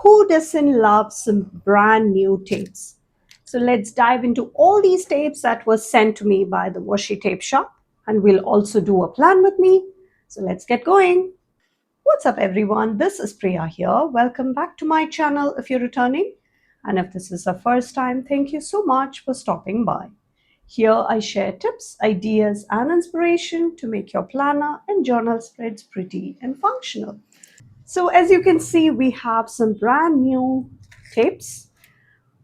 Who doesn't love some brand new tapes? So let's dive into all these tapes that were sent to me by the washi tape shop, and we'll also do a plan with me. So let's get going. What's up, everyone? This is Priya here. Welcome back to my channel if you're returning. And if this is the first time, thank you so much for stopping by. Here I share tips, ideas, and inspiration to make your planner and journal spreads pretty and functional. So as you can see, we have some brand new tapes,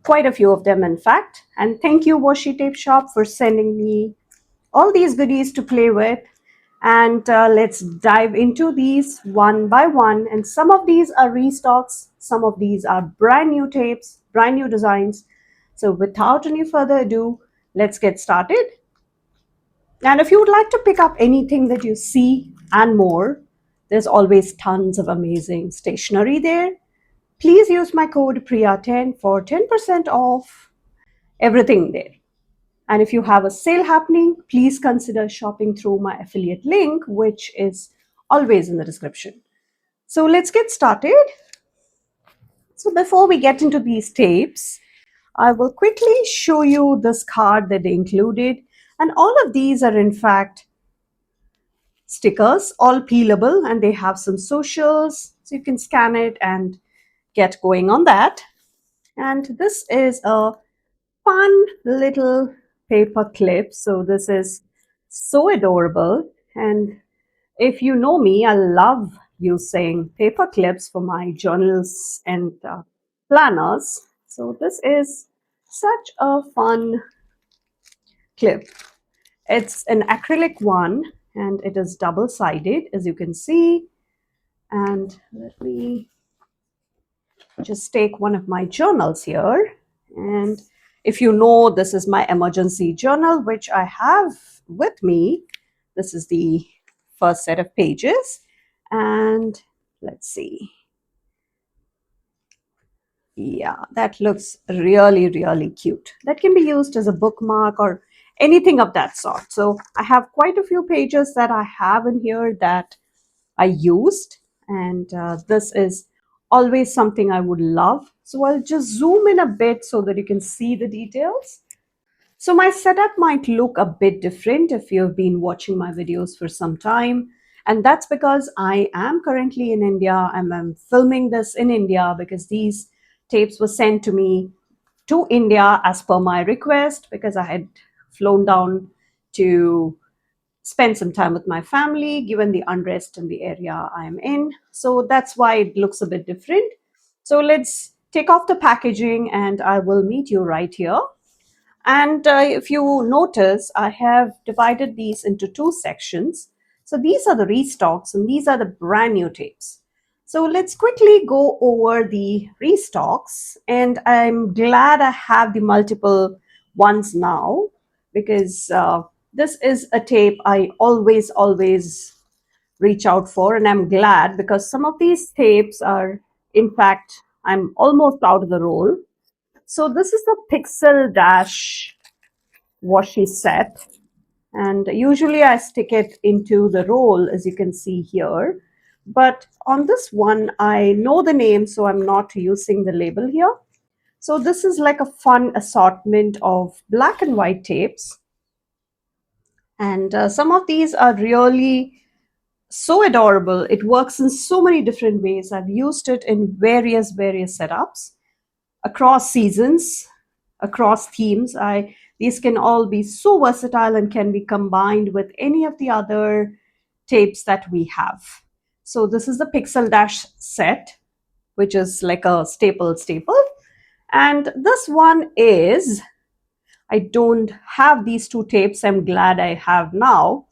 quite a few of them in fact. And thank you Washi Tape Shop for sending me all these goodies to play with. And let's dive into these one by one. And some of these are restocks, some of these are brand new tapes, brand new designs. So without any further ado, let's get started. And if you would like to pick up anything that you see and more, there's always tons of amazing stationery there. Please use my code Priya10 for 10% off everything there. And if you have a sale happening, please consider shopping through my affiliate link, which is always in the description. So let's get started. So before we get into these tapes, I will quickly show you this card that they included. And all of these are in fact stickers, all peelable, and they have some socials. So you can scan it and get going on that. And this is a fun little paper clip. So this is so adorable. And if you know me, I love using paper clips for my journals and planners. So this is such a fun clip. It's an acrylic one and it is double-sided, as you can see. And let me just take one of my journals here. And if you know, this is my emergency journal, which I have with me. This is the first set of pages. And let's see. Yeah, that looks really, really cute. That can be used as a bookmark or anything of that sort. So I have quite a few pages that I have in here that I used. And this is always something I would love. So I'll just zoom in a bit so that you can see the details. So my setup might look a bit different if you've been watching my videos for some time. And that's because I am currently in India. I'm filming this in India because these tapes were sent to me to India as per my request, because I had flown down to spend some time with my family given the unrest in the area I'm in. So that's why it looks a bit different. So let's take off the packaging and I will meet you right here. And if you notice, I have divided these into two sections. So these are the restocks and these are the brand new tapes. So let's quickly go over the restocks. And I'm glad I have the multiple ones now, because this is a tape I always reach out for. And I'm glad because some of these tapes are, in fact, I'm almost out of the roll. So this is the Pixel Dash washi set, and usually I stick it into the roll, as you can see here. But on this one, I know the name, so I'm not using the label here. So this is like a fun assortment of black and white tapes. And some of these are really so adorable. It works in so many different ways. I've used it in various setups across seasons, across themes. These can all be so versatile and can be combined with any of the other tapes that we have. So this is the Pixel Dash set, which is like a staple. And this one is, I don't have these two tapes. I'm glad I have now.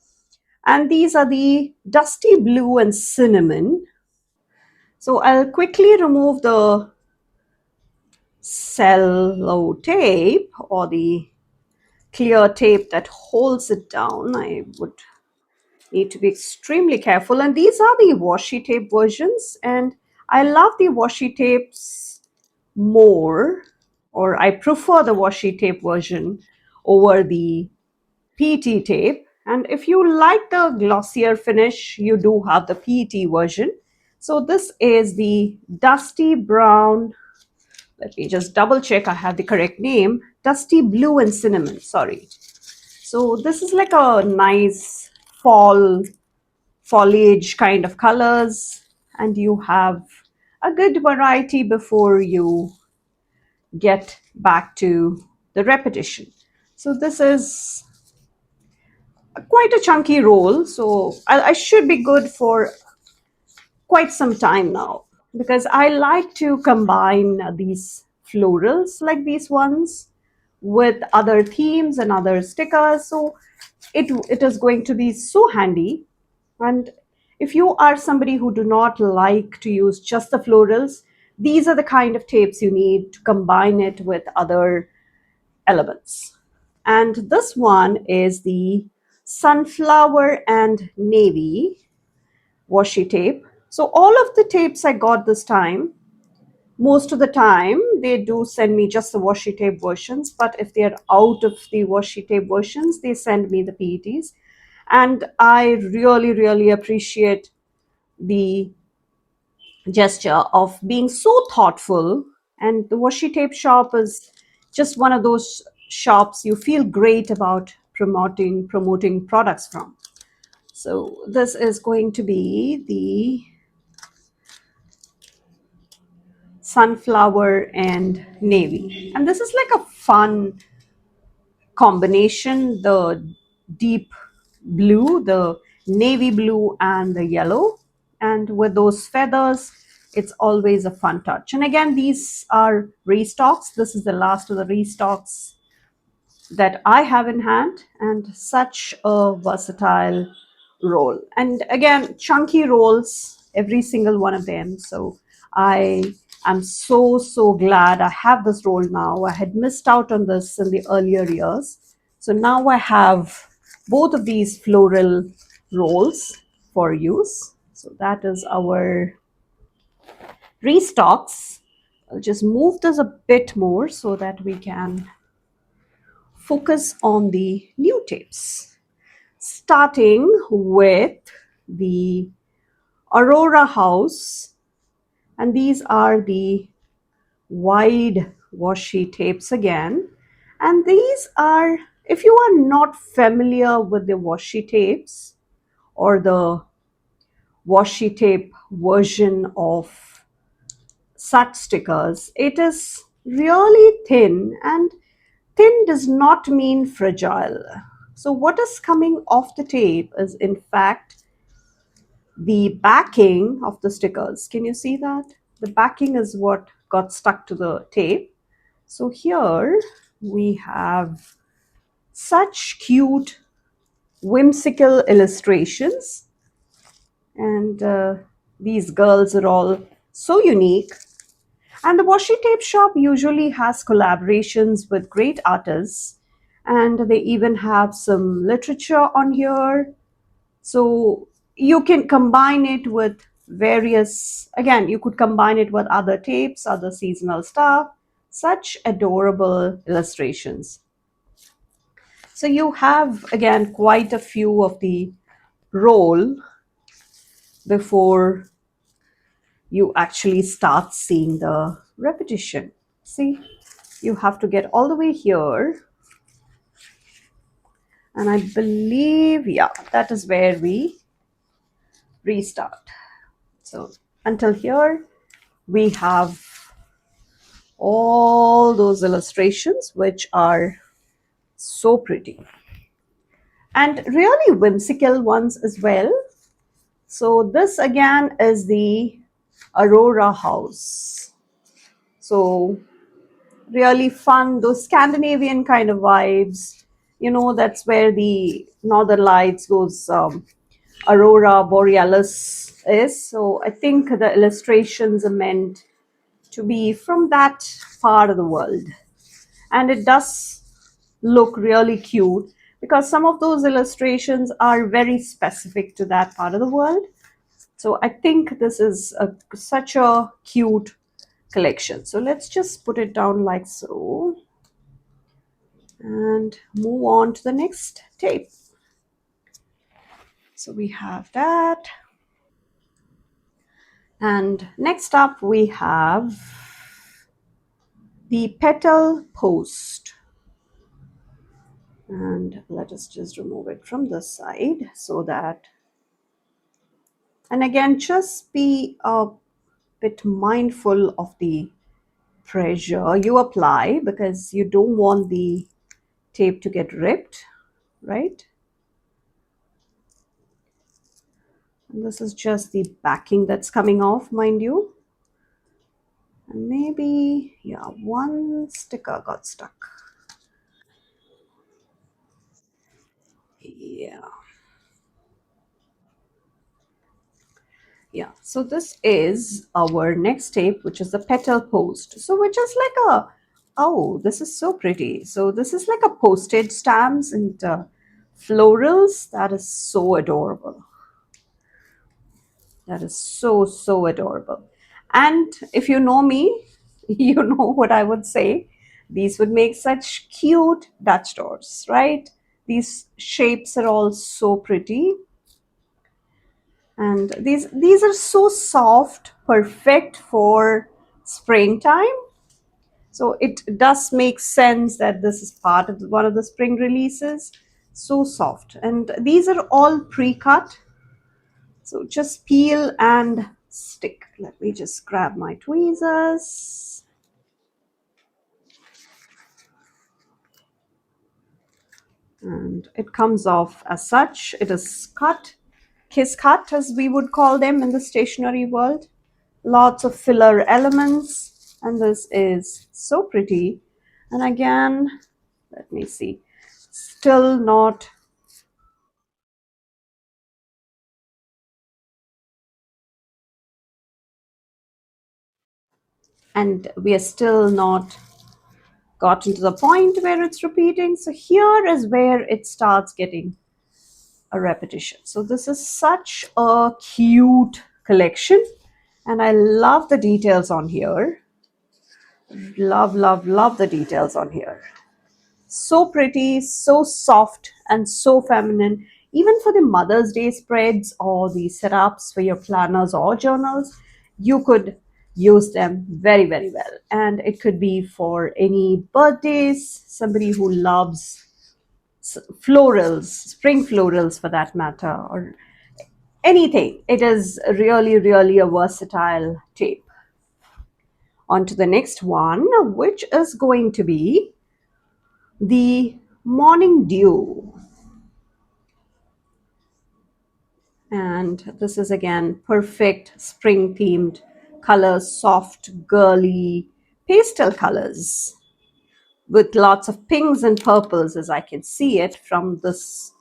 And these are the Dusty Blue and Cinnamon. So I'll quickly remove the cello tape or the clear tape that holds it down. I would need to be extremely careful. And these are the washi tape versions. And I love the washi tapes more, or I prefer the washi tape version over the PET tape. And if you like the glossier finish, you do have the PET version. So this is the dusty brown. Let me just double check I have the correct name. Dusty blue and cinnamon, sorry. So this is like a nice fall foliage kind of colors, and you have a good variety before you get back to the repetition. So this is quite a chunky roll, so I should be good for quite some time now, because I like to combine these florals like these ones with other themes and other stickers. So it is going to be so handy. And if you are somebody who do not like to use just the florals, these are the kind of tapes you need to combine it with other elements. And this one is the sunflower and navy washi tape. So all of the tapes I got this time, most of the time they do send me just the washi tape versions, but if they're out of the washi tape versions, they send me the PETs. And I really, really appreciate the gesture of being so thoughtful. And the washi tape shop is just one of those shops you feel great about promoting products from. So this is going to be the sunflower and navy, and this is like a fun combination, the deep blue, the navy blue and the yellow, and with those feathers it's always a fun touch. And again, these are restocks. This is the last of the restocks that I have in hand, and such a versatile roll. And again, chunky rolls, every single one of them. So I am so glad I have this roll now. I had missed out on this in the earlier years. So now I have both of these floral rolls for use. So that is our restocks. I'll just move this a bit more so that we can focus on the new tapes, starting with the Aurora House. And these are the wide washi tapes again. And these are, if you are not familiar with the washi tapes or the washi tape version of such stickers, it is really thin, and thin does not mean fragile. So what is coming off the tape is in fact the backing of the stickers. Can you see that? The backing is what got stuck to the tape. So here we have such cute whimsical illustrations, and these girls are all so unique. And the washi tape shop usually has collaborations with great artists, and they even have some literature on here. So you can combine it with various, again, you could combine it with other tapes, other seasonal stuff, such adorable illustrations. So you have, again, quite a few of the roll before you actually start seeing the repetition. See, you have to get all the way here, and I believe, yeah, that is where we restart. So until here we have all those illustrations which are so pretty and really whimsical ones as well. So this again is the Aurora House. So really fun, those Scandinavian kind of vibes. You know, that's where the northern lights, those Aurora Borealis is. So I think the illustrations are meant to be from that part of the world. And it does look really cute because some of those illustrations are very specific to that part of the world. So I think this is such a cute collection. So let's just put it down like so and move on to the next tape. So we have that. And next up we have the petal post. And let us just remove it from this side so that, and again, just be a bit mindful of the pressure you apply because you don't want the tape to get ripped, right? And this is just the backing that's coming off, mind you. And maybe, yeah, one sticker got stuck. Yeah. Yeah, so this is our next tape, which is the petal post. So which is like a, oh, this is so pretty. So this is like a postage stamps and florals. That is so adorable. That is so, so adorable. And if you know me, you know what I would say. These would make such cute Dutch doors, right? These shapes are all so pretty. And these are so soft, perfect for springtime. So it does make sense that this is part of one of the spring releases. So soft, and these are all pre-cut, so just peel and stick. Let me just grab my tweezers. And it comes off as such. It is cut, kiss cut as we would call them in the stationery world. Lots of filler elements, and this is so pretty. And again, let me see, still not, and we are still not gotten to the point where it's repeating. So here is where it starts getting a repetition. So this is such a cute collection, and I love the details on here. Love, love, love the details on here. So pretty, so soft, and so feminine. Even for the Mother's Day spreads or the setups for your planners or journals, you could use them very, very well. And it could be for any birthdays, somebody who loves florals, spring florals for that matter, or anything. It is really, really a versatile tape. On to the next one, which is going to be the Morning Dew. And this is again perfect spring themed colors, soft, girly pastel colors with lots of pinks and purples, as I can see it from this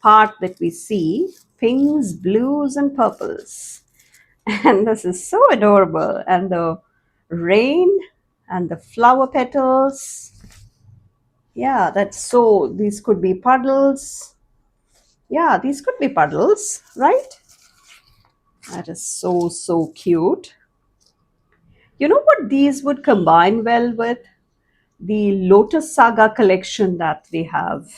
part that we see, pinks, blues, and purples. And this is so adorable. And the rain and the flower petals. Yeah, that's so, these could be puddles. Yeah, these could be puddles, right? That is so, so cute. You know what these would combine well with? The Lotus Saga collection that they have.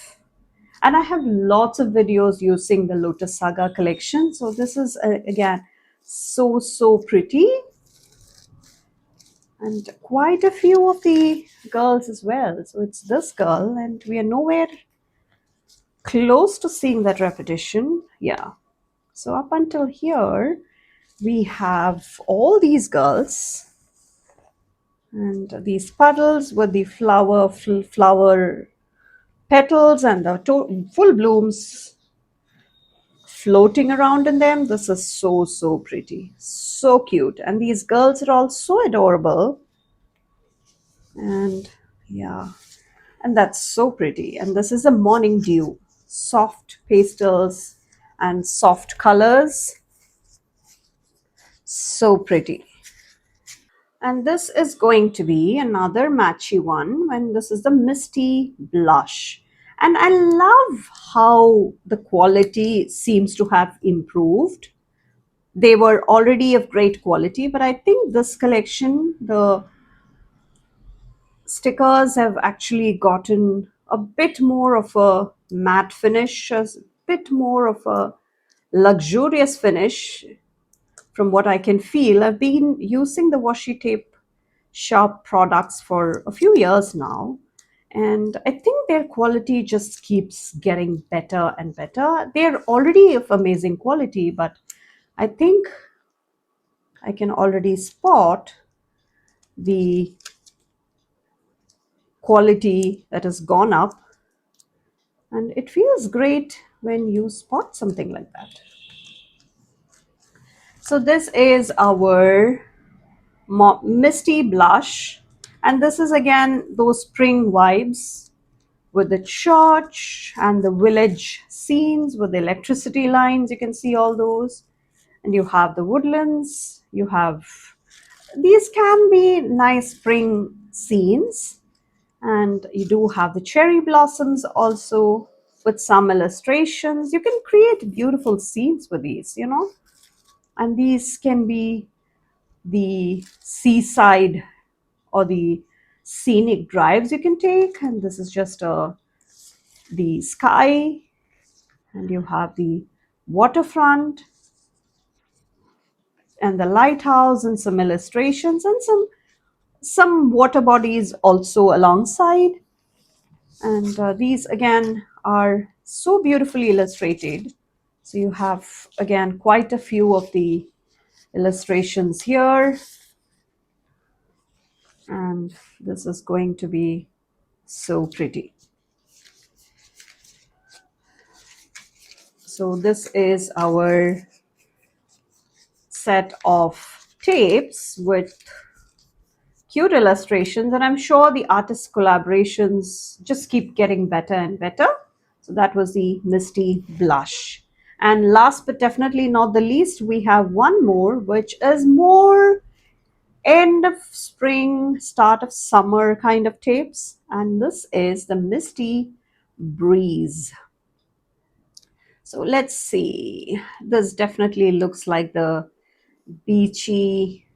And I have lots of videos using the Lotus Saga collection. So this is, again, so, so pretty. And quite a few of the girls as well. So it's this girl, and we are nowhere close to seeing that repetition. Yeah. So up until here, we have all these girls and these puddles with the flower petals and the full blooms floating around in them. This is so, so pretty, so cute, and these girls are all so adorable. And yeah, and that's so pretty. And this is a Morning Dew, soft pastels and soft colors, so pretty. And this is going to be another matchy one when this is the Misty blush. And I love how the quality seems to have improved. They were already of great quality, but I think this collection, the stickers have actually gotten a bit more of a matte finish, a bit more of a luxurious finish from what I can feel. I've been using the washi tape shop products for a few years now, and I think their quality just keeps getting better and better. They're already of amazing quality, but I think I can already spot the quality that has gone up, and it feels great when you spot something like that. So this is our Misty blush, and this is again those spring vibes with the church and the village scenes with the electricity lines. You can see all those, and you have the woodlands. You have, these can be nice spring scenes, and you do have the cherry blossoms also with some illustrations. You can create beautiful scenes with these, and these can be the seaside or the scenic drives you can take. And this is just the sky, and you have the waterfront and the lighthouse and some illustrations and some water bodies also alongside. And these again are so beautifully illustrated. So you have again quite a few of the illustrations here, and this is going to be so pretty. So this is our set of tapes with cute illustrations, and I'm sure the artist collaborations just keep getting better and better. So that was the Misty blush. And last but definitely not the least, we have one more, which is more end of spring, start of summer kind of tapes. And this is the Misty breeze. So let's see. This definitely looks like the beachy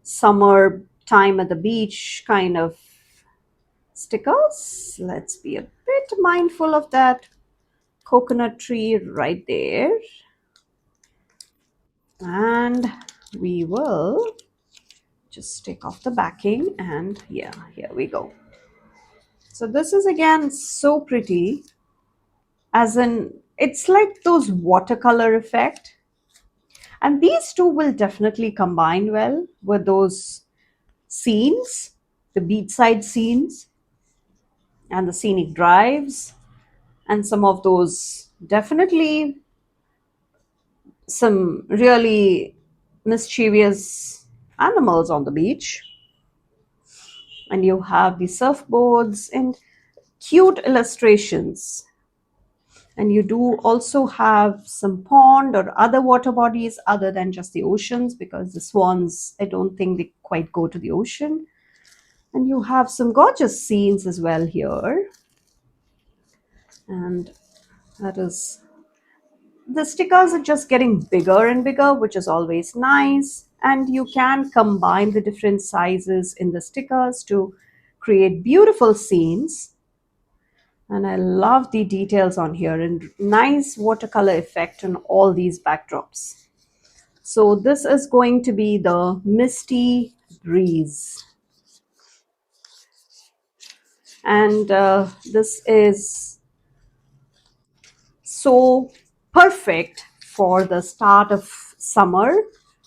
summer time at the beach kind of stickers. Let's be a bit mindful of that coconut tree right there. And we will just take off the backing, and yeah, here we go. So this is again so pretty, as in it's like those watercolor effect. And these two will definitely combine well with those scenes, the beachside scenes and the scenic drives, and some of those definitely some really mischievous animals on the beach. And you have the surfboards and cute illustrations. And you do also have some pond or other water bodies other than just the oceans, because the swans, I don't think they quite go to the ocean. And you have some gorgeous scenes as well here. And that is, the stickers are just getting bigger and bigger, which is always nice. And you can combine the different sizes in the stickers to create beautiful scenes. And I love the details on here and nice watercolor effect on all these backdrops. So this is going to be the Misty Breeze. And this is so perfect for the start of summer,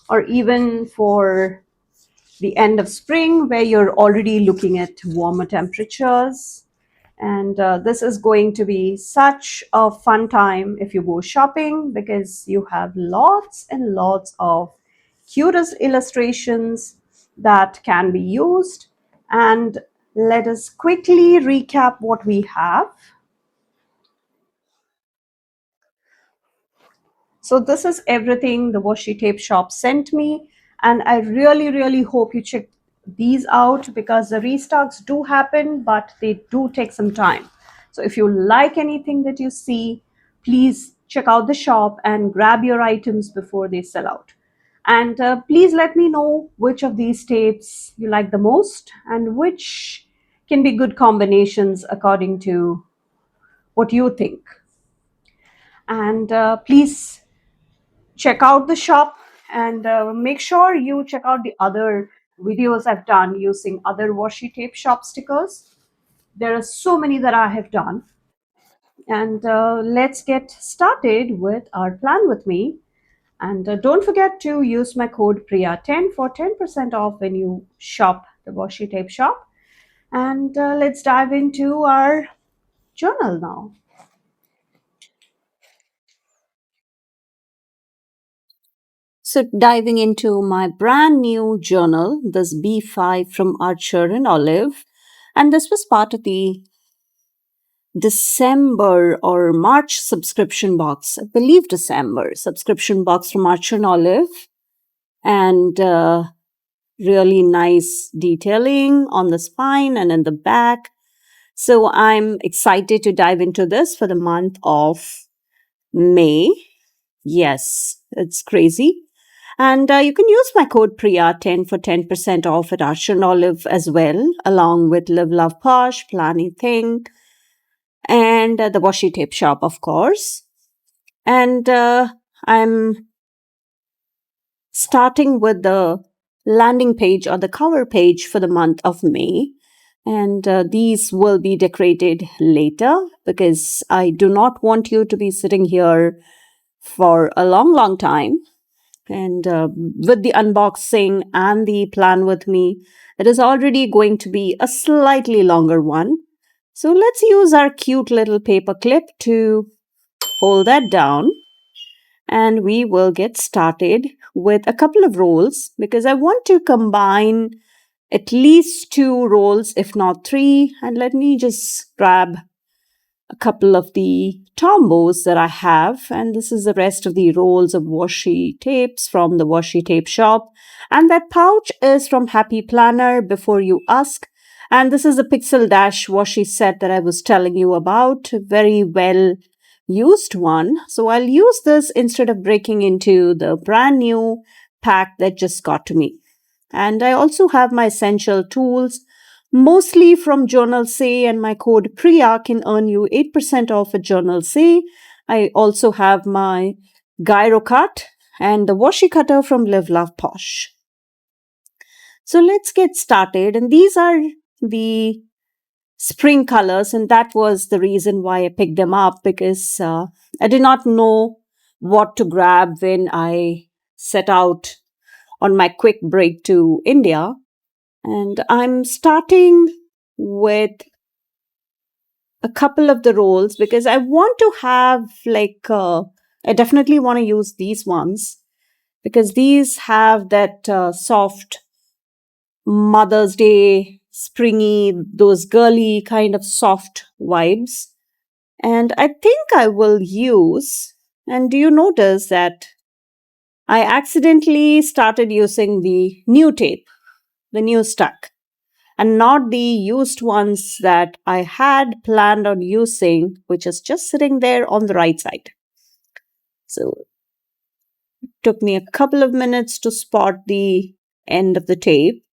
or even for the end of spring, where you're already looking at warmer temperatures. And this is going to be such a fun time if you go shopping, because you have lots and lots of cutest illustrations that can be used. And let us quickly recap what we have. So this is everything the washi tape shop sent me, and I really hope you check these out, because the restocks do happen, but they do take some time. So if you like anything that you see, please check out the shop and grab your items before they sell out. And please let me know which of these tapes you like the most, and which can be good combinations according to what you think. And please check out the shop And make sure you check out the other videos I've done using other washi tape shop stickers. There are so many that I have done. And let's get started with our plan with me. And don't forget to use my code Priya10 for 10% off when you shop the washi tape shop. And let's dive into our journal now. So, diving into my brand new journal, this B5 from Archer and Olive. And this was part of the December or March subscription box. I believe December subscription box from Archer and Olive. And really nice detailing on the spine and in the back. So I'm excited to dive into this for the month of May. Yes, it's crazy. And you can use my code Priya10 for 10% off at Archer and Olive as well, along with Live Love Posh, Planning Thing, and the washi tape shop, of course. And I'm starting with the landing page or the cover page for the month of May. And these will be decorated later because I do not want you to be sitting here for a long, long time. And with the unboxing and the plan with me, it is already going to be a slightly longer one. So let's use our cute little paper clip to hold that down. And we will get started with a couple of rolls because I want to combine at least two rolls, if not three. And let me just grab a couple of the tombos that I have. And this is the rest of the rolls of washi tapes from the washi tape shop. And that pouch is from Happy Planner, Before You Ask. And this is the Pixel Dash washi set that I was telling you about. Very well used one. So I'll use this instead of breaking into the brand new pack that just got to me. And I also have my essential tools, mostly from Journal Say, and my code Priya can earn you 8% off at Journal Say. I also have my gyro cut and the washi cutter from Live Love Posh. So let's get started. And these are the spring colors, and that was the reason why I picked them up because I did not know what to grab when I set out on my quick break to India. And I'm starting with a couple of the rolls because I want to have I definitely want to use these ones because these have that soft Mother's Day, springy, those girly kind of soft vibes. And I think I will use, and do you notice that I accidentally started using the new tape, the new stack, and not the used ones that I had planned on using, which is just sitting there on the right side. So it took me a couple of minutes to spot the end of the tape,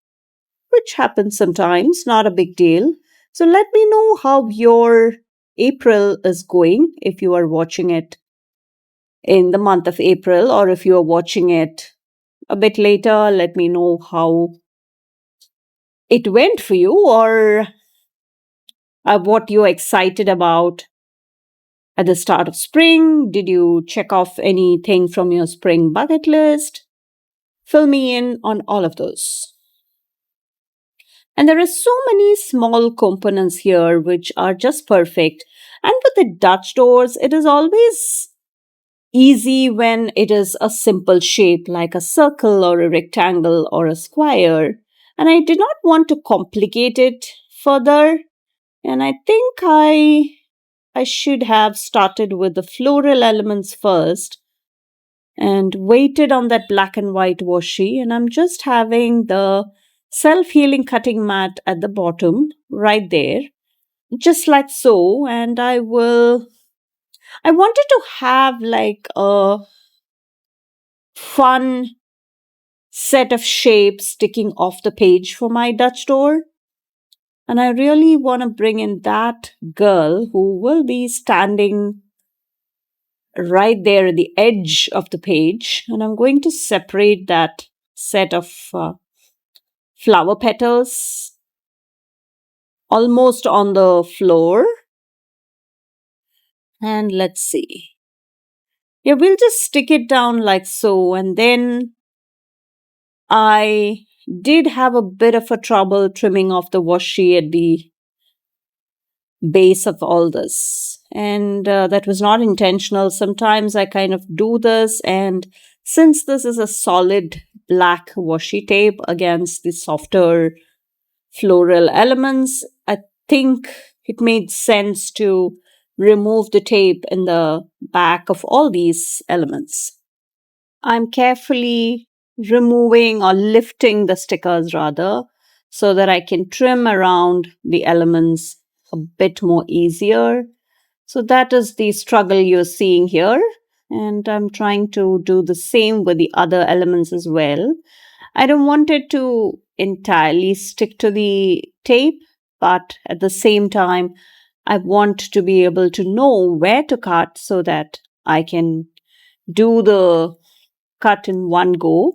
which happens sometimes, not a big deal. So let me know how your April is going if you are watching it in the month of April, or if you are watching it a bit later, let me know how it went for you or what you're excited about at the start of spring. Did you check off anything from your spring bucket list? Fill me in on all of those. And there are so many small components here which are just perfect. And with the Dutch doors, it is always easy when it is a simple shape like a circle or a rectangle or a square. And I did not want to complicate it further. And I think I should have started with the floral elements first and waited on that black and white washi. And I'm just having the self-healing cutting mat at the bottom right there, just like so. And I wanted to have like a fun set of shapes sticking off the page for my Dutch door. And I really want to bring in that girl who will be standing right there at the edge of the page. And I'm going to separate that set of flower petals almost on the floor. And let's see. Yeah, we'll just stick it down like so. And then I did have a bit of a trouble trimming off the washi at the base of all this. And that was not intentional. Sometimes I kind of do this. And since this is a solid black washi tape against the softer floral elements, I think it made sense to remove the tape in the back of all these elements. I'm carefully removing or lifting the stickers rather so that I can trim around the elements a bit more easier. So that is the struggle you're seeing here. And I'm trying to do the same with the other elements as well. I don't want it to entirely stick to the tape, but at the same time, I want to be able to know where to cut so that I can do the cut in one go.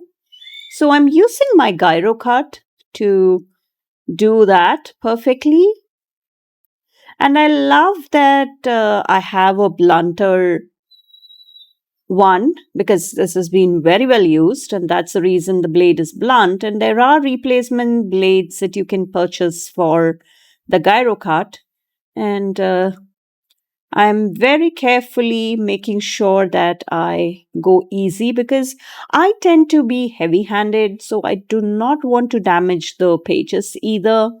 So I'm using my gyro cut to do that perfectly. And I love that I have a blunter one because this has been very well used, and that's the reason the blade is blunt. And there are replacement blades that you can purchase for the gyro cut. And I'm very carefully making sure that I go easy because I tend to be heavy handed, so I do not want to damage the pages either.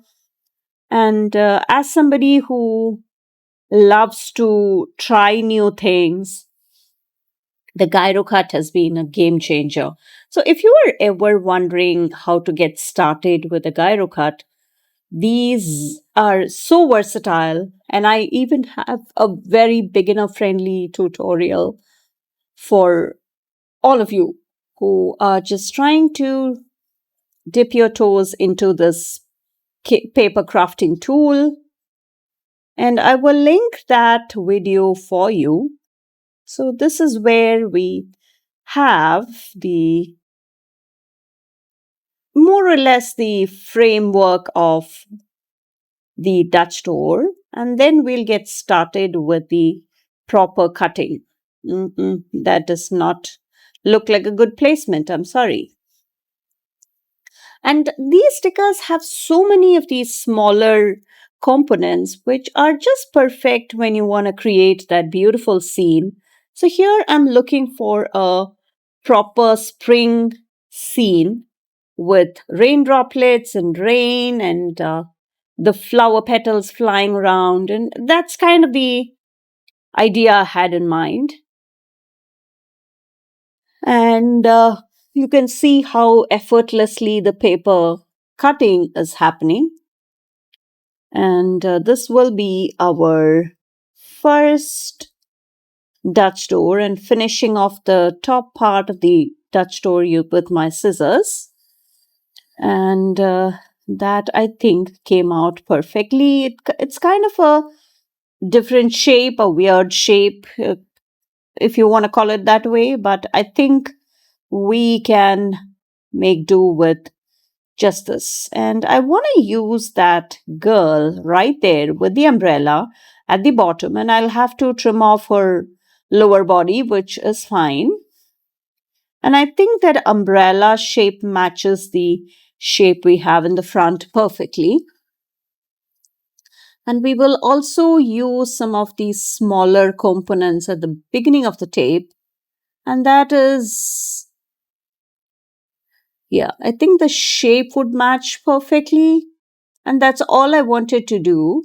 And as somebody who loves to try new things, the gyro cut has been a game changer. So if you are ever wondering how to get started with a gyro cut, these are so versatile, and I even have a very beginner friendly tutorial for all of you who are just trying to dip your toes into this paper crafting tool. And I will link that video for you. So, this is where we have the more or less the framework of the Dutch door, and then we'll get started with the proper cutting. That does not look like a good placement. I'm sorry. And these stickers have so many of these smaller components, which are just perfect when you want to create that beautiful scene. So here I'm looking for a proper spring scene with rain droplets and rain and the flower petals flying around. And that's kind of the idea I had in mind. And you can see how effortlessly the paper cutting is happening. And this will be our first Dutch door, and finishing off the top part of the Dutch door with my scissors. And that I think came out perfectly. It's kind of a different shape, a weird shape, if you want to call it that way. But I think we can make do with just this. And I want to use that girl right there with the umbrella at the bottom. And I'll have to trim off her lower body, which is fine. And I think that umbrella shape matches the shape we have in the front perfectly. And we will also use some of these smaller components at the beginning of the tape. And that is, yeah, I think the shape would match perfectly. And that's all I wanted to do.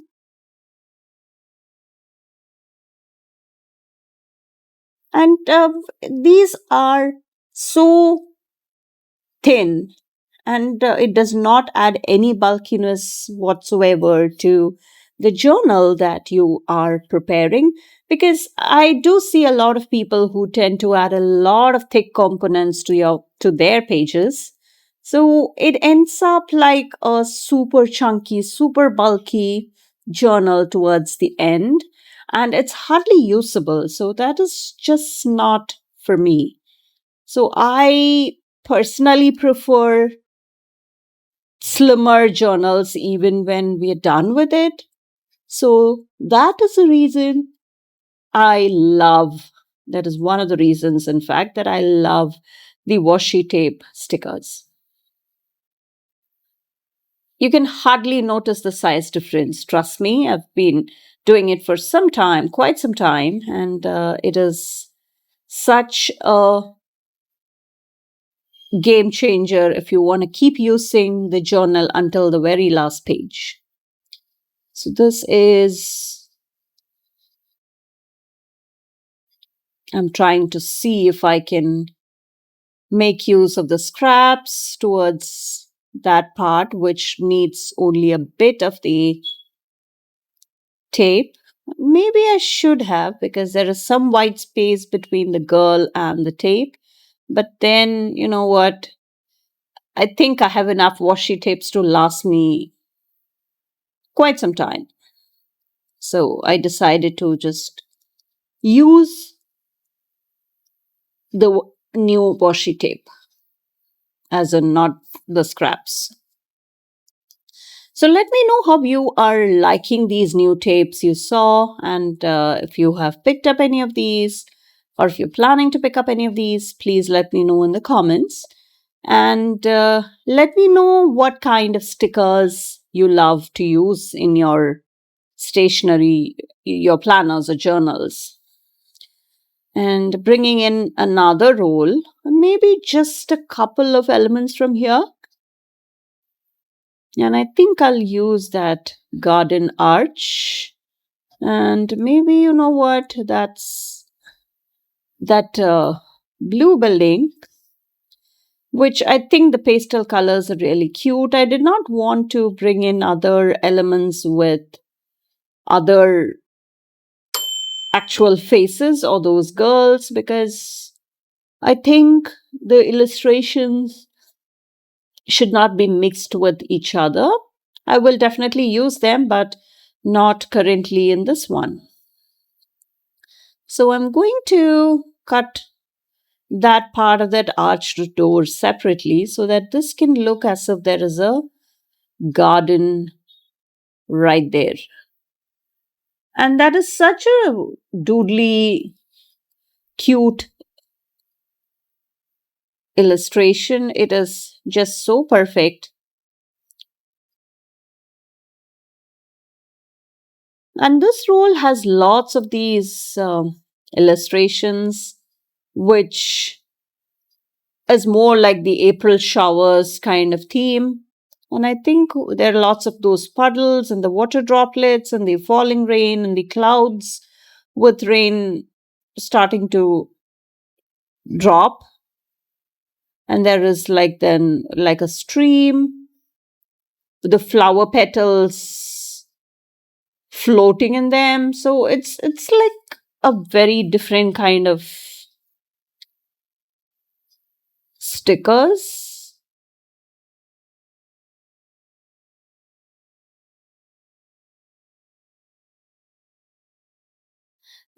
And these are so thin, and it does not add any bulkiness whatsoever to the journal that you are preparing, because I do see a lot of people who tend to add a lot of thick components to their pages. So it ends up like a super chunky, super bulky journal towards the end. and it's hardly usable. So that is just not for me. So I personally prefer slimmer journals even when we're done with it. So that is the reason I love, that is one of the reasons, in fact, that I love the washi tape stickers. You can hardly notice the size difference. Trust me, I've been doing it for some time, quite some time, and it is such a game changer if you want to keep using the journal until the very last page. So this is, I'm trying to see if I can make use of the scraps towards that part which needs only a bit of the tape. Maybe I should have, because there is some white space between the girl and the tape. But then, you know what? I think I have enough washi tapes to last me quite some time. So I decided to just use the new washi tape, as in not the scraps. So let me know how you are liking these new tapes you saw, and if you have picked up any of these, or if you're planning to pick up any of these, please let me know in the comments. And let me know what kind of stickers you love to use in your stationery, your planners or journals. And bringing in another roll, maybe just a couple of elements from here. And I think I'll use that garden arch. And maybe, you know what, that's that blue building, which I think the pastel colors are really cute. I did not want to bring in other elements with other actual faces or those girls, because I think the illustrations should not be mixed with each other. I will definitely use them, but not currently in this one. So I'm going to cut that part of that arched door separately so that this can look as if there is a garden right there. And that is such a doodly, cute illustration. It is just so perfect. And this roll has lots of these illustrations, which is more like the April showers kind of theme. And I think there are lots of those puddles and the water droplets and the falling rain and the clouds with rain starting to drop. And there is like then like a stream with the flower petals floating in them. So it's like a very different kind of stickers.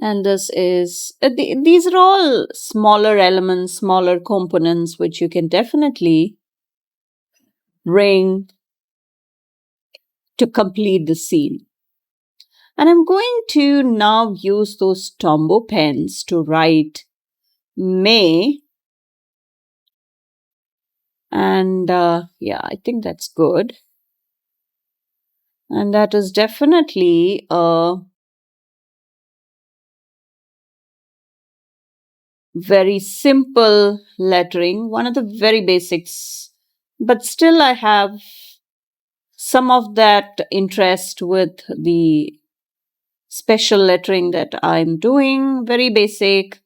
And this is, these are all smaller elements, smaller components, which you can definitely bring to complete the scene. And I'm going to now use those Tombow pens to write May. And yeah, I think that's good. And that is definitely a very simple lettering, one of the very basics. But still, I have some of that interest with the special lettering that I'm doing, very basic,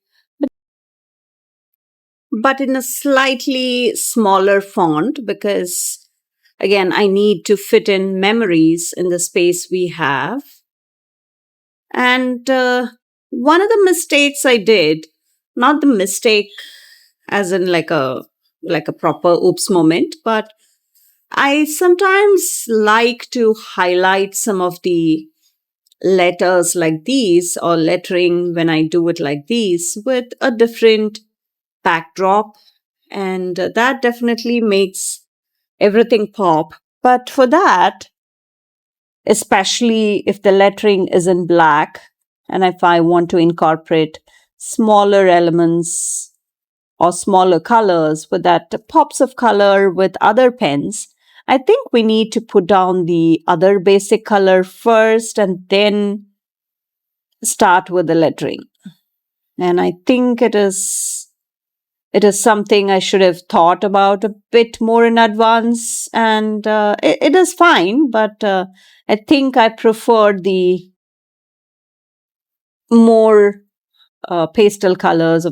but in a slightly smaller font, because again, I need to fit in memories in the space we have. And one of the mistakes I did, not the mistake as in like a proper oops moment, but I sometimes like to highlight some of the letters like these or lettering when I do it like these with a different backdrop, and that definitely makes everything pop. But for that, especially if the lettering is in black and if I want to incorporate smaller elements or smaller colors with that pops of color with other pens, I think we need to put down the other basic color first and then start with the lettering. And I think it is something I should have thought about a bit more in advance, and it is fine, but I think I prefer the more pastel colors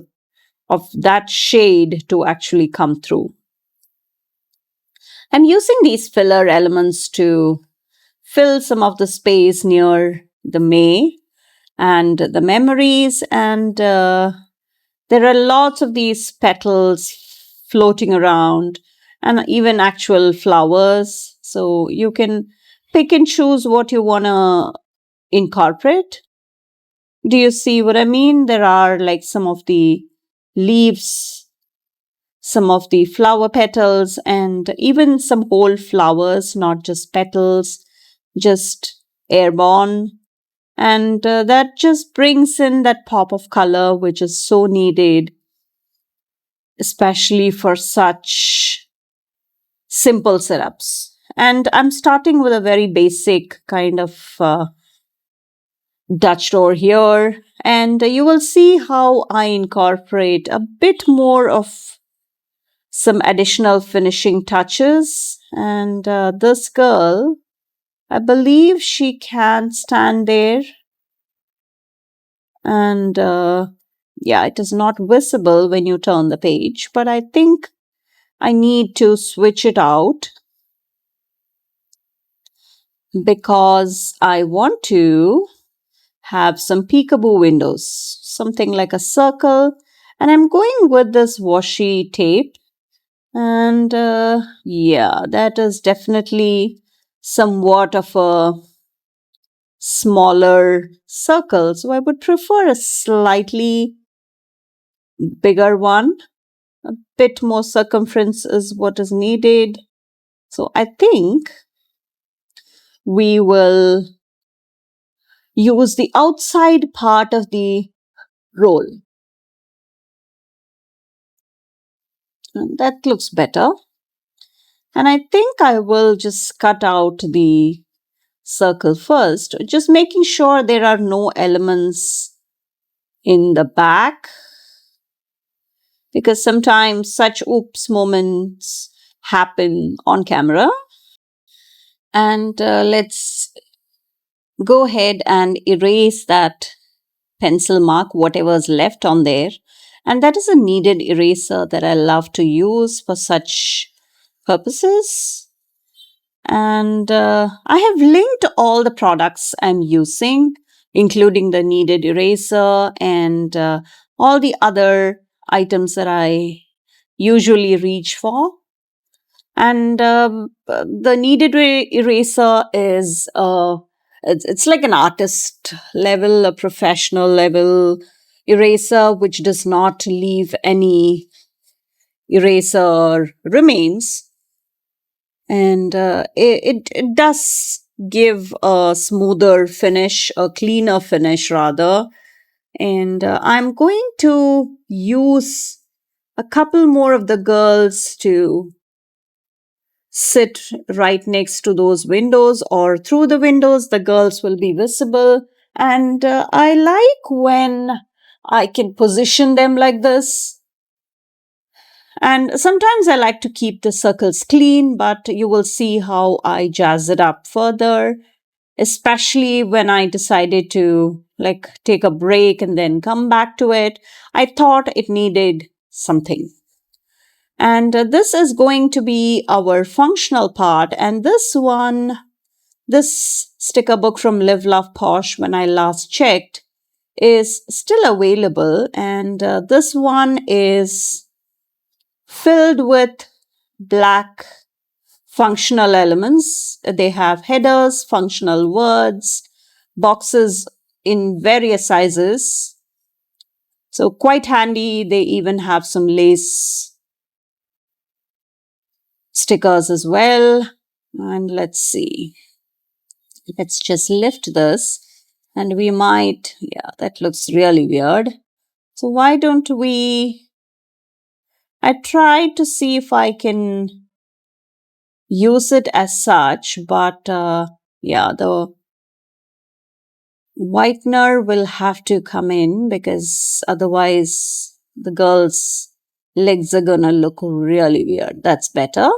of that shade to actually come through. I'm using these filler elements to fill some of the space near the May and the memories, and there are lots of these petals floating around and even actual flowers. So you can pick and choose what you want to incorporate. Do you see what I mean? There are like some of the leaves, some of the flower petals, and even some whole flowers, not just petals, just airborne. And that just brings in that pop of color, which is so needed, especially for such simple setups. And I'm starting with a very basic kind of Dutch door here. And you will see how I incorporate a bit more of some additional finishing touches. And this girl, I believe she can stand there. And yeah, it is not visible when you turn the page, but I think I need to switch it out because I want to have some peekaboo windows, something like a circle. And I'm going with this washi tape. And yeah, that is definitely somewhat of a smaller circle. So I would prefer a slightly bigger one. A bit more circumference is what is needed. So I think we will use the outside part of the roll. And that looks better. And I think I will just cut out the circle first, just making sure there are no elements in the back, because sometimes such oops moments happen on camera. And let's go ahead and erase that pencil mark, whatever's left on there. And that is a kneaded eraser that I love to use for such purposes. And I have linked all the products I'm using, including the kneaded eraser and all the other items that I usually reach for. And the kneaded eraser is it's like an artist level, a professional level eraser, which does not leave any eraser remains. And it does give a smoother finish, a cleaner finish rather. And I'm going to use a couple more of the girls to sit right next to those windows, or through the windows the girls will be visible. And I like when I can position them like this. And sometimes I like to keep the circles clean, but you will see how I jazz it up further, especially when I decided to like take a break and then come back to it. I thought it needed something. And this is going to be our functional part. And this sticker book from Live Love Posh, when I last checked, is still available. And this one is filled with black functional elements. They have headers, functional words, boxes in various sizes. So quite handy. They even have some lace stickers as well. And let's see. Let's just lift this and we might, yeah, that looks really weird. So why don't we, I tried to see if I can use it as such, but yeah, the whitener will have to come in because otherwise the girl's legs are gonna look really weird. That's better.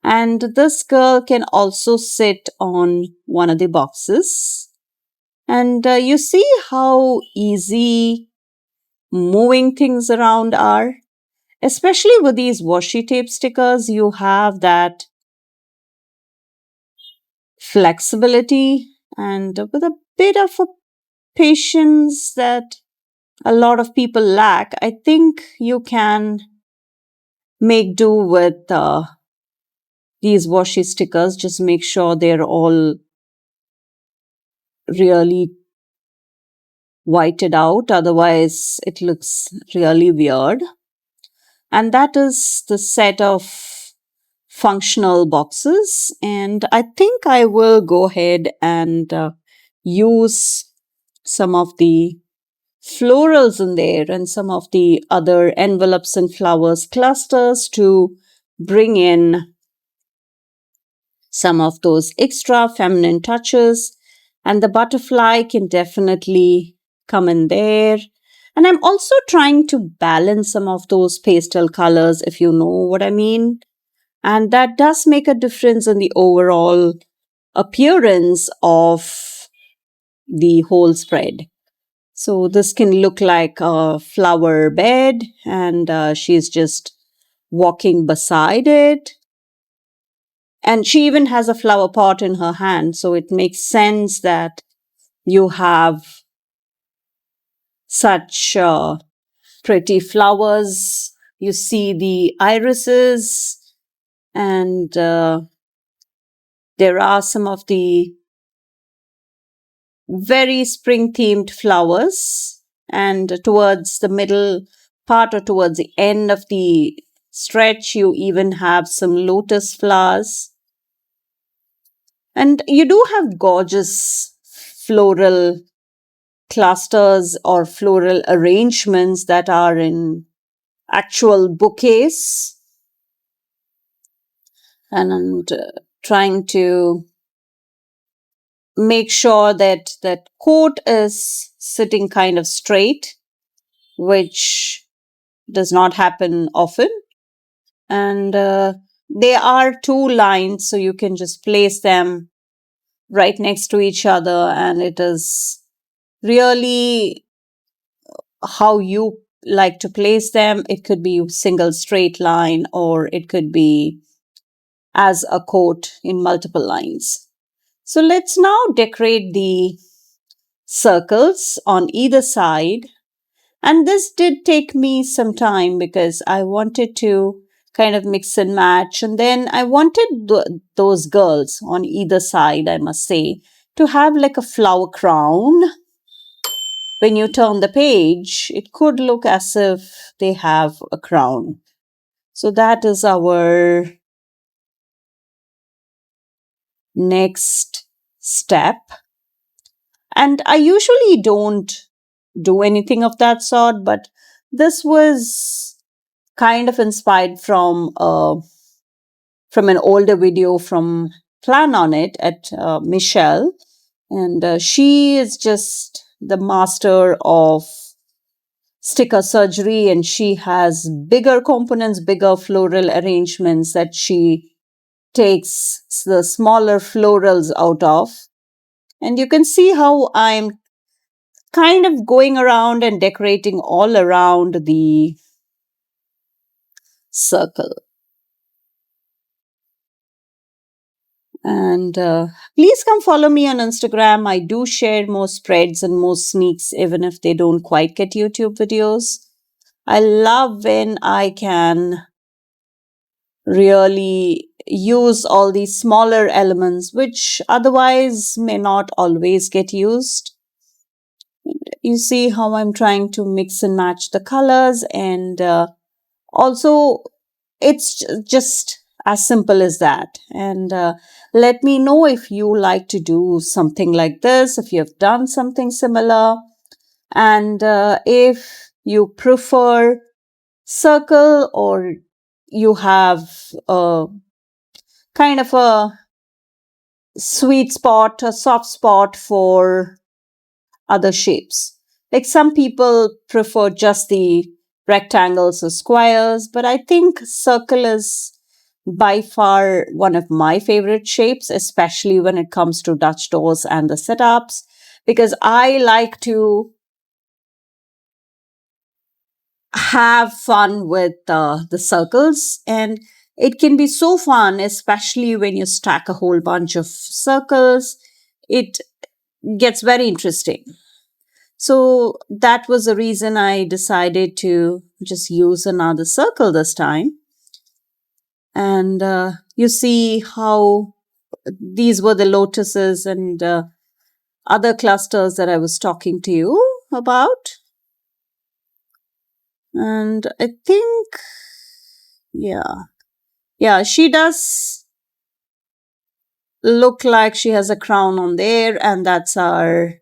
And this girl can also sit on one of the boxes. And you see how easy moving things around are? Especially with these washi tape stickers, you have that flexibility and with a bit of a patience that a lot of people lack. I think you can make do with these washi stickers. Just make sure they're all really whited out, otherwise it looks really weird. And that is the set of functional boxes, and I think I will go ahead and use some of the florals in there and some of the other envelopes and flowers clusters to bring in some of those extra feminine touches. And the butterfly can definitely come in there. And I'm also trying to balance some of those pastel colors, if you know what I mean. And that does make a difference in the overall appearance of the whole spread. So this can look like a flower bed, and she's just walking beside it. And she even has a flower pot in her hand. So it makes sense that you have such pretty flowers. You see the irises, and there are some of the very spring themed flowers. And towards the middle part or towards the end of the stretch, you even have some lotus flowers. And you do have gorgeous floral clusters or floral arrangements that are in actual bouquets. And I'm trying to make sure that that coat is sitting kind of straight, which does not happen often. And there are two lines, so you can just place them right next to each other, and it is really how you like to place them. It could be single straight line, or it could be as a coat in multiple lines. So let's now decorate the circles on either side. And this did take me some time because I wanted to kind of mix and match. And then I wanted those girls on either side, I must say, to have like a flower crown. When you turn the page, it could look as if they have a crown. So that is our next step. And I usually don't do anything of that sort, but this was kind of inspired from an older video from Plan on It at Michelle. And she is just the master of sticker surgery, and she has bigger components, bigger floral arrangements that she takes the smaller florals out of. And you can see how I'm kind of going around and decorating all around the circle. And please come follow me on Instagram. I do share more spreads and more sneaks, even if they don't quite get YouTube videos. I love when I can really use all these smaller elements which otherwise may not always get used. You see how I'm trying to mix and match the colors, and also it's just as simple as that. And let me know if you like to do something like this, if you have done something similar, and if you prefer circle, or you have a kind of a sweet spot, a soft spot for other shapes. Like some people prefer just the rectangles or squares, but I think circle is by far one of my favorite shapes, especially when it comes to Dutch doors and the setups, because I like to have fun with the circles, and it can be so fun, especially when you stack a whole bunch of circles. It gets very interesting. So that was the reason I decided to just use another circle this time. And you see how these were the lotuses and other clusters that I was talking to you about. And I think, yeah, she does look like she has a crown on there, and that's our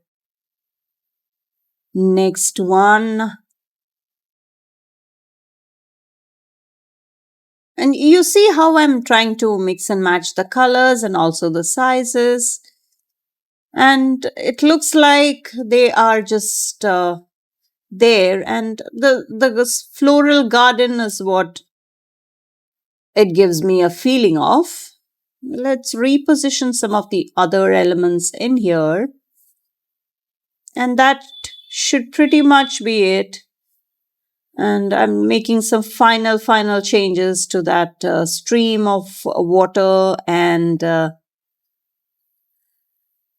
next one. And you see how I'm trying to mix and match the colors and also the sizes. And it looks like they are just there. And the floral garden is what it gives me a feeling of. Let's reposition some of the other elements in here. And that should pretty much be it. And I'm making some final changes to that stream of water. And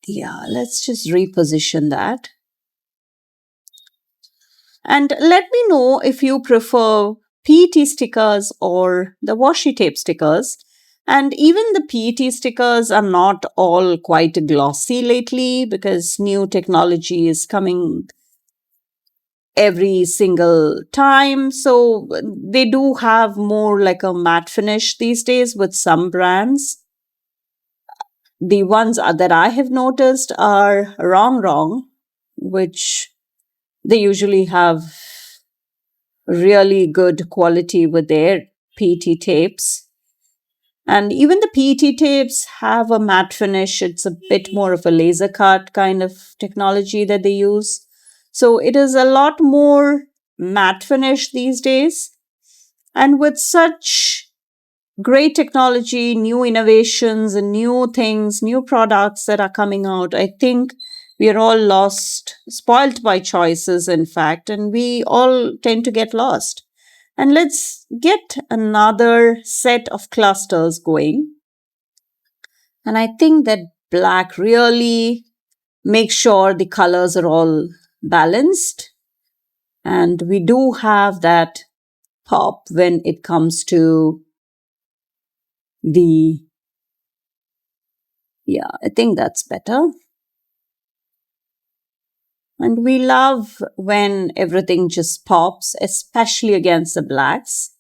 yeah, let's just reposition that. And let me know if you prefer PET stickers or the washi tape stickers. And even the PET stickers are not all quite glossy lately, because new technology is coming every single time. So they do have more like a matte finish these days with some brands. The ones that I have noticed are wrong, which they usually have really good quality with their PET tapes. And even the PET tapes have a matte finish. It's a bit more of a laser cut kind of technology that they use. So it is a lot more matte finish these days. And with such great technology, new innovations, and new things, new products that are coming out, I think we are all lost, spoilt by choices, in fact, and we all tend to get lost. And let's get another set of clusters going. And I think that black really makes sure the colors are all balanced. And we do have that pop when it comes to the, yeah, I think that's better. And we love when everything just pops, especially against the blacks.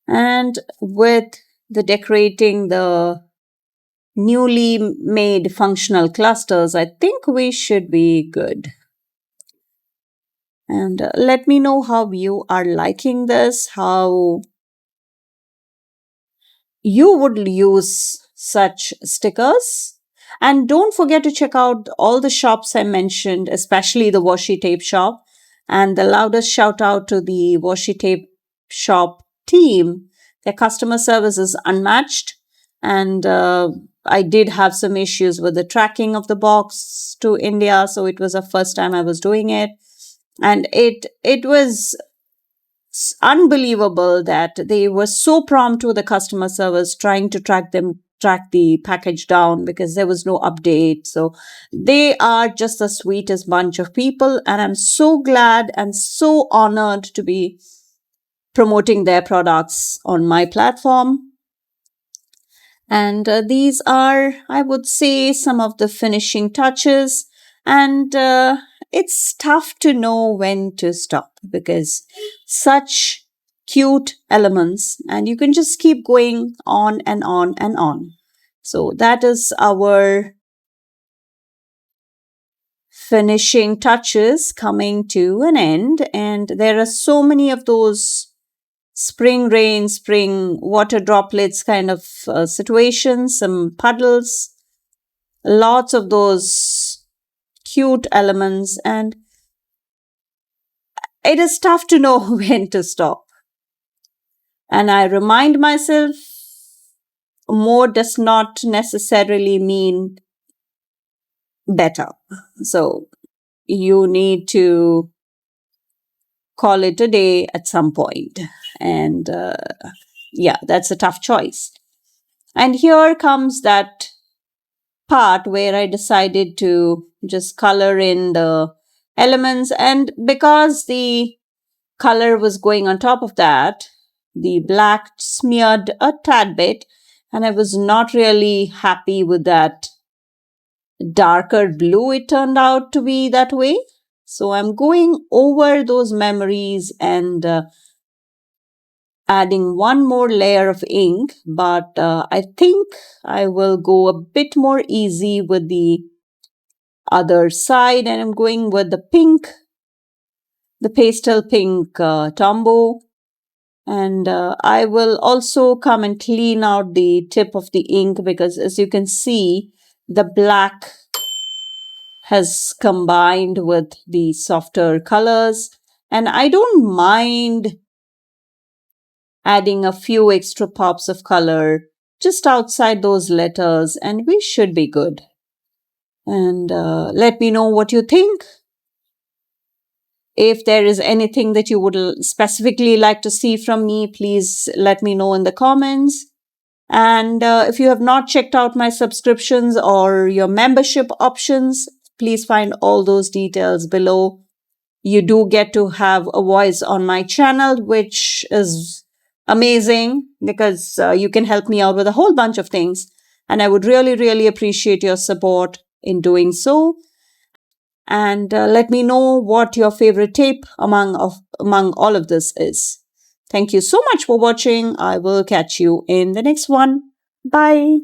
And with the decorating the newly made functional clusters, I think we should be good. And let me know how you are liking this, how you would use such stickers. And don't forget to check out all the shops I mentioned, especially the washi tape shop. And the loudest shout out to the washi tape shop team. Their customer service is unmatched. And I did have some issues with the tracking of the box to India. So it was the first time I was doing it. And it was unbelievable that they were so prompt with the customer service trying to track the package down, because there was no update. So they are just the sweetest bunch of people, and I'm so glad and so honored to be promoting their products on my platform. And these are, I would say, some of the finishing touches. And it's tough to know when to stop because such cute elements, and you can just keep going on and on and on. So that is our finishing touches coming to an end. And there are so many of those spring rain, spring water droplets kind of situations, some puddles, lots of those cute elements, and it is tough to know when to stop. And I remind myself more does not necessarily mean better. So you need to call it a day at some point. And yeah, that's a tough choice. And here comes that part where I decided to just color in the elements. And because the color was going on top of that, the black smeared a tad bit, and I was not really happy with that darker blue. It turned out to be that way. So I'm going over those memories and adding one more layer of ink, but I think I will go a bit more easy with the other side, and I'm going with the pink, the pastel pink Tombow. And I will also come and clean out the tip of the ink because, as you can see, the black has combined with the softer colors. And I don't mind adding a few extra pops of color just outside those letters, and we should be good. And let me know what you think. If there is anything that you would specifically like to see from me, please let me know in the comments. And if you have not checked out my subscriptions or your membership options, please find all those details below. You do get to have a voice on my channel, which is amazing because you can help me out with a whole bunch of things. And I would really, really appreciate your support in doing so. And let me know what your favorite tape among all of this is. Thank you so much for watching. I will catch you in the next one. Bye.